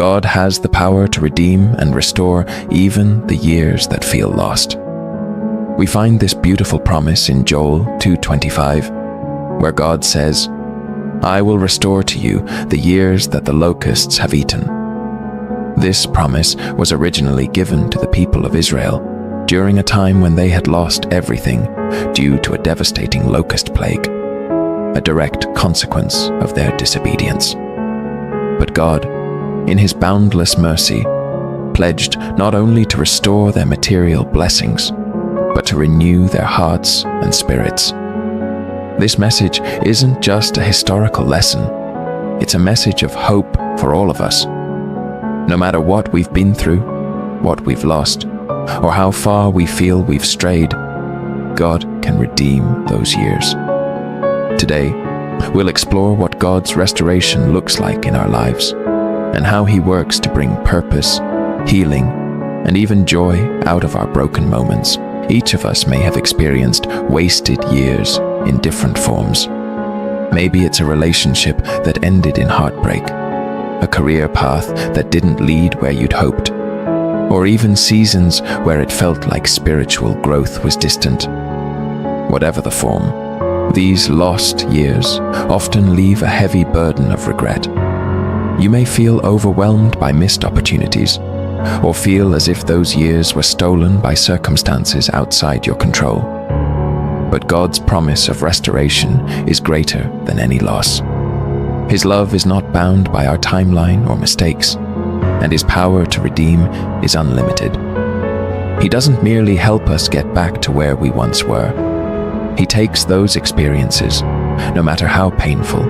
God has the power to redeem and restore even the years that feel lost. We find this beautiful promise in Joel 2:25, where God says, "I will restore to you the years that the locusts have eaten." This promise was originally given to the people of Israel during a time when they had lost everything due to a devastating locust plague, a direct consequence of their disobedience. But God, in His boundless mercy, pledged not only to restore their material blessings, but to renew their hearts and spirits. This message isn't just a historical lesson, it's a message of hope for all of us. No matter what we've been through, what we've lost, or how far we feel we've strayed, God can redeem those years. Today, we'll explore what God's restoration looks like in our lives, and how He works to bring purpose, healing, and even joy out of our broken moments. Each of us may have experienced wasted years in different forms. Maybe it's a relationship that ended in heartbreak, a career path that didn't lead where you'd hoped, or even seasons where it felt like spiritual growth was distant. Whatever the form, these lost years often leave a heavy burden of regret. You may feel overwhelmed by missed opportunities, or feel as if those years were stolen by circumstances outside your control. But God's promise of restoration is greater than any loss. His love is not bound by our timeline or mistakes, and His power to redeem is unlimited. He doesn't merely help us get back to where we once were. He takes those experiences, no matter how painful,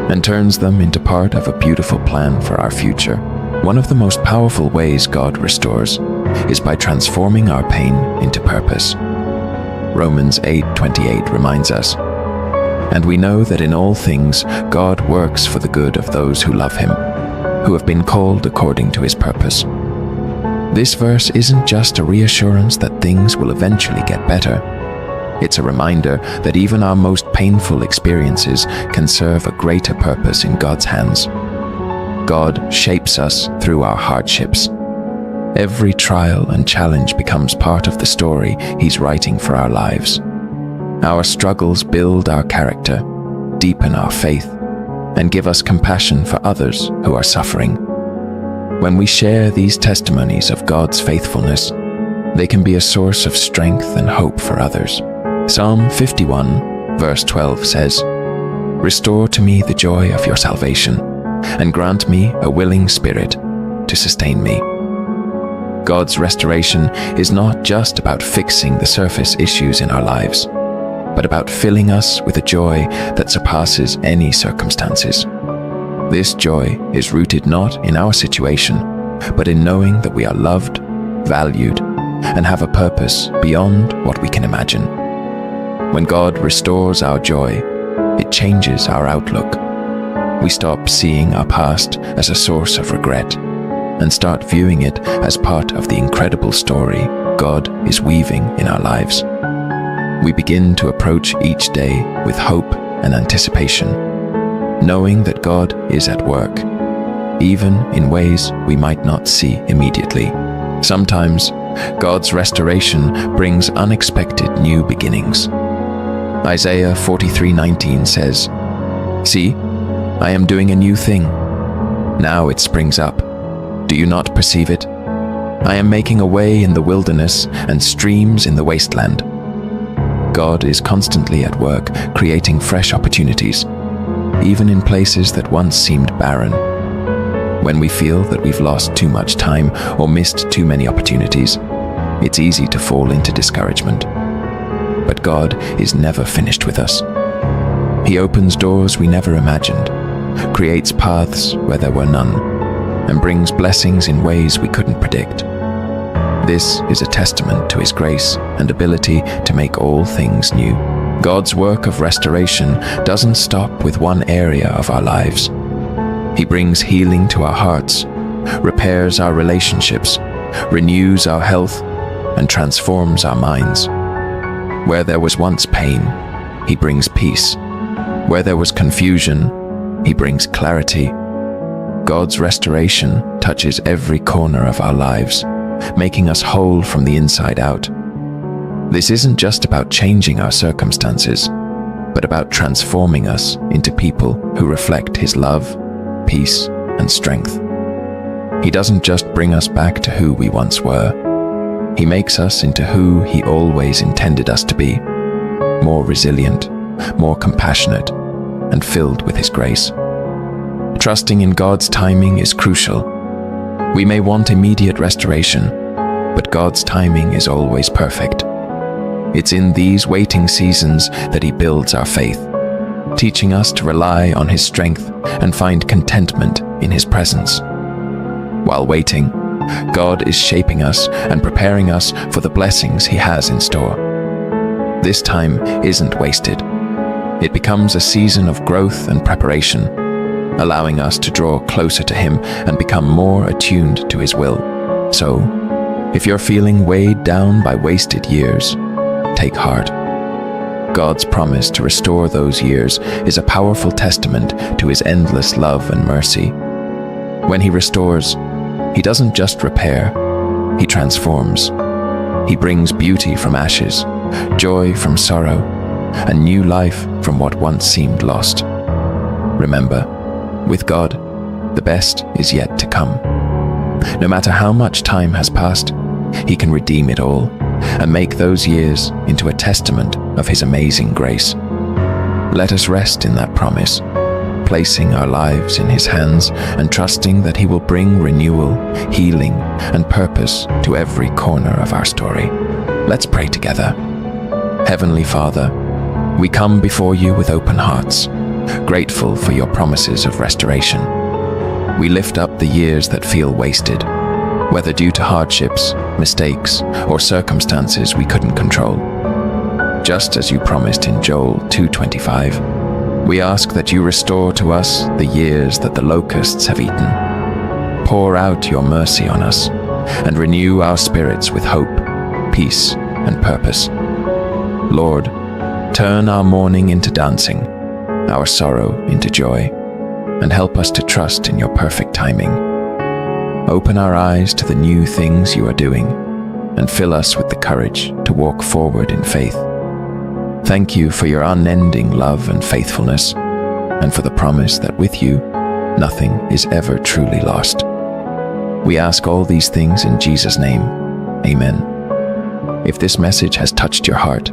and turns them into part of a beautiful plan for our future. One of the most powerful ways God restores is by transforming our pain into purpose. Romans 8:28 reminds us, "And we know that in all things God works for the good of those who love Him, who have been called according to His purpose." This verse isn't just a reassurance that things will eventually get better. It's a reminder that even our most painful experiences can serve a greater purpose in God's hands. God shapes us through our hardships. Every trial and challenge becomes part of the story He's writing for our lives. Our struggles build our character, deepen our faith, and give us compassion for others who are suffering. When we share these testimonies of God's faithfulness, they can be a source of strength and hope for others. Psalm 51, verse 12 says, "Restore to me the joy of your salvation, and grant me a willing spirit to sustain me." God's restoration is not just about fixing the surface issues in our lives, but about filling us with a joy that surpasses any circumstances. This joy is rooted not in our situation, but in knowing that we are loved, valued, and have a purpose beyond what we can imagine. When God restores our joy, it changes our outlook. We stop seeing our past as a source of regret and start viewing it as part of the incredible story God is weaving in our lives. We begin to approach each day with hope and anticipation, knowing that God is at work, even in ways we might not see immediately. Sometimes, God's restoration brings unexpected new beginnings. Isaiah 43:19 says, "See, I am doing a new thing. Now it springs up. Do you not perceive it? I am making a way in the wilderness and streams in the wasteland." God is constantly at work creating fresh opportunities, even in places that once seemed barren. When we feel that we've lost too much time or missed too many opportunities, it's easy to fall into discouragement. But God is never finished with us. He opens doors we never imagined, creates paths where there were none, and brings blessings in ways we couldn't predict. This is a testament to His grace and ability to make all things new. God's work of restoration doesn't stop with one area of our lives. He brings healing to our hearts, repairs our relationships, renews our health, and transforms our minds. Where there was once pain, He brings peace. Where there was confusion, He brings clarity. God's restoration touches every corner of our lives, making us whole from the inside out. This isn't just about changing our circumstances, but about transforming us into people who reflect His love, peace, and strength. He doesn't just bring us back to who we once were. He makes us into who He always intended us to be, more resilient, more compassionate, and filled with His grace. Trusting in God's timing is crucial. We may want immediate restoration, but God's timing is always perfect. It's in these waiting seasons that He builds our faith, teaching us to rely on His strength and find contentment in His presence. While waiting, God is shaping us and preparing us for the blessings He has in store. This time isn't wasted. It becomes a season of growth and preparation, allowing us to draw closer to Him and become more attuned to His will. So, if you're feeling weighed down by wasted years, take heart. God's promise to restore those years is a powerful testament to His endless love and mercy. When He restores, He doesn't just repair, He transforms. He brings beauty from ashes, joy from sorrow, and new life from what once seemed lost. Remember, with God, the best is yet to come. No matter how much time has passed, He can redeem it all and make those years into a testament of His amazing grace. Let us rest in that promise, placing our lives in His hands and trusting that He will bring renewal, healing, and purpose to every corner of our story. Let's pray together. Heavenly Father, we come before You with open hearts, grateful for Your promises of restoration. We lift up the years that feel wasted, whether due to hardships, mistakes, or circumstances we couldn't control. Just as You promised in Joel 2:25, we ask that You restore to us the years that the locusts have eaten. Pour out Your mercy on us and renew our spirits with hope, peace, and purpose. Lord, turn our mourning into dancing, our sorrow into joy, and help us to trust in Your perfect timing. Open our eyes to the new things You are doing, and fill us with the courage to walk forward in faith. Thank You for Your unending love and faithfulness, and for the promise that with You, nothing is ever truly lost. We ask all these things in Jesus' name. Amen. If this message has touched your heart,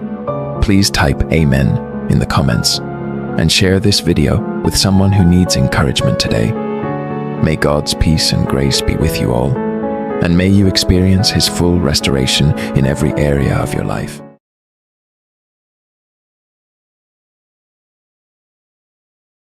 please type Amen in the comments and share this video with someone who needs encouragement today. May God's peace and grace be with you all, and may you experience His full restoration in every area of your life.